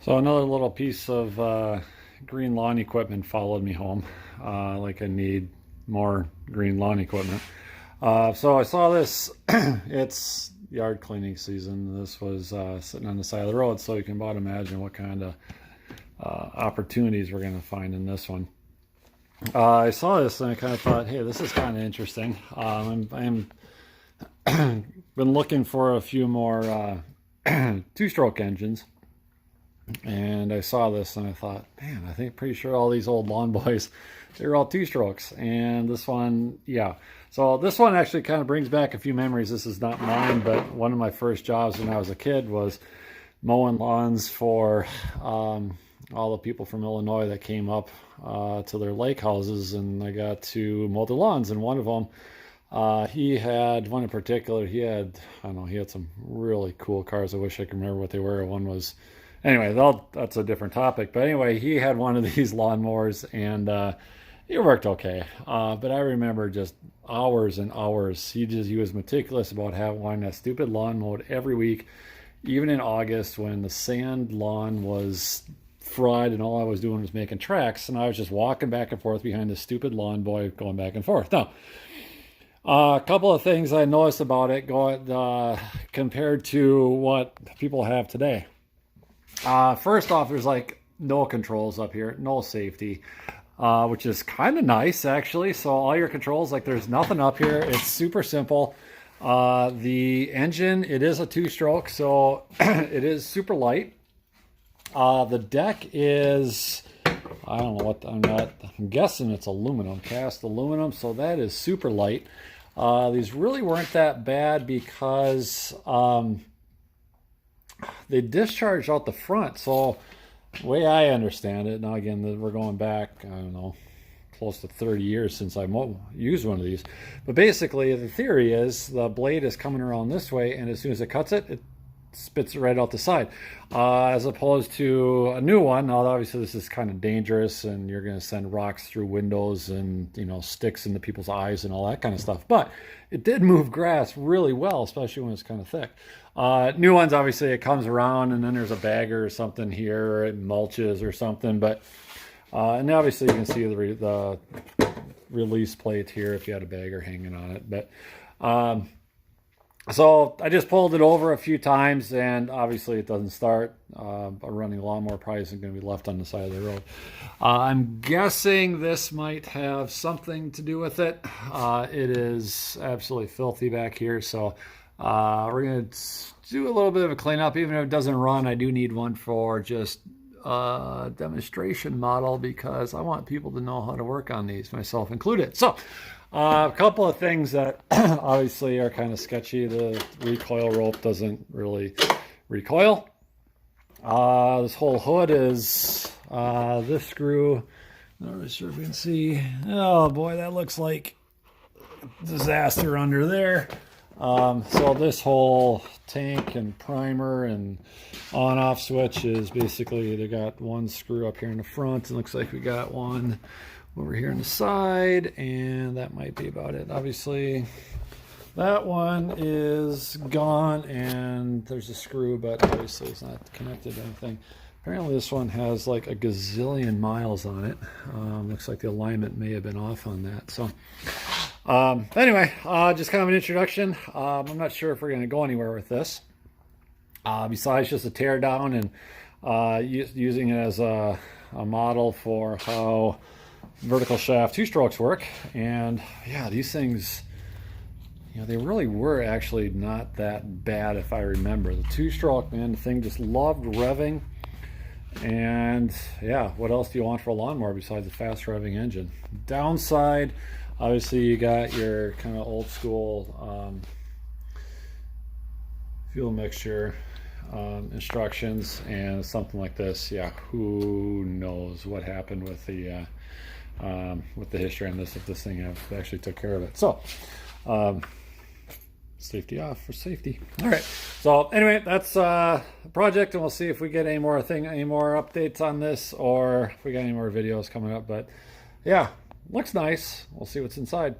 So another little piece of green lawn equipment followed me home. Like I need more green lawn equipment. So I saw this. It's yard cleaning season. This was sitting on the side of the road, so you can about imagine what kind of opportunities we're going to find in this one. I saw this and I kind of thought, hey, this is kind of interesting. I'm been looking for a few more two-stroke engines. And I saw this and I thought, man, I think pretty sure all these old lawn boys, they're all two-strokes. And this one, yeah. So this one actually kind of brings back a few memories. This is not mine, but one of my first jobs when I was a kid was mowing lawns for all the people from Illinois that came up to their lake houses, and I got to mow the lawns. And one of them, he had one in particular. He had, I don't know, he had some really cool cars. I wish I could remember what they were. One was, anyway, that's a different topic. But anyway, he had one of these lawnmowers, and it worked okay. But I remember just hours and hours. He was meticulous about having that stupid lawn mowed every week, even in August when the sand lawn was fried and all I was doing was making tracks, and I was just walking back and forth behind this stupid lawn boy going back and forth. Now, a couple of things I noticed about it compared to what people have today. First off, there's like no controls up here, no safety, which is kind of nice actually. So all your controls, like there's nothing up here. It's super simple. The engine, it is a two-stroke, so it is super light. The deck is, I don't know what, I'm guessing it's aluminum, cast aluminum, so that is super light. These really weren't that bad because they discharged out the front. So the way I understand it, now again, we're going back, I don't know, close to 30 years since I used one of these. But basically, the theory is the blade is coming around this way, and as soon as it cuts it, it spits it right out the side, as opposed to a new one. Now obviously this is kind of dangerous and you're going to send rocks through windows and, you know, sticks into people's eyes and all that kind of stuff, but it did move grass really well, especially when it's kind of thick. New ones, obviously it comes around and then there's a bagger or something here, or it mulches or something, but and obviously you can see the release plate here if you had a bagger hanging on it. But so I just pulled it over a few times, and obviously it doesn't start. A running lawnmower probably isn't going to be left on the side of the road. I'm guessing this might have something to do with it. It is absolutely filthy back here, so we're going to do a little bit of a cleanup. Even if it doesn't run, I do need one for just a demonstration model because I want people to know how to work on these, myself included. So a couple of things that obviously are kind of sketchy. The recoil rope doesn't really recoil. This whole hood is this screw. Not really sure if you can see. Oh boy, that looks like disaster under there. So this whole tank and primer and on-off switch is basically, they got one screw up here in the front. It looks like we got one over here on the side, and that might be about it. Obviously that one is gone, and there's a screw, but obviously it's not connected to anything. Apparently this one has like a gazillion miles on it. Looks like the alignment may have been off on that. So anyway, just kind of an introduction. I'm not sure if we're going to go anywhere with this besides just a tear down and using it as a model for how vertical shaft two-strokes work. And yeah, these things, you know, they really were actually not that bad if I remember. The two-stroke, man, the thing just loved revving. And yeah, what else do you want for a lawnmower besides a fast revving engine? Downside, obviously you got your kind of old school fuel mixture instructions, and something like this, yeah, who knows what happened with the history on this, if this thing actually took care of it. So safety off for safety. All right, so anyway, that's a project, and we'll see if we get any more updates on this, or if we got any more videos coming up. But yeah, looks nice. We'll see what's inside.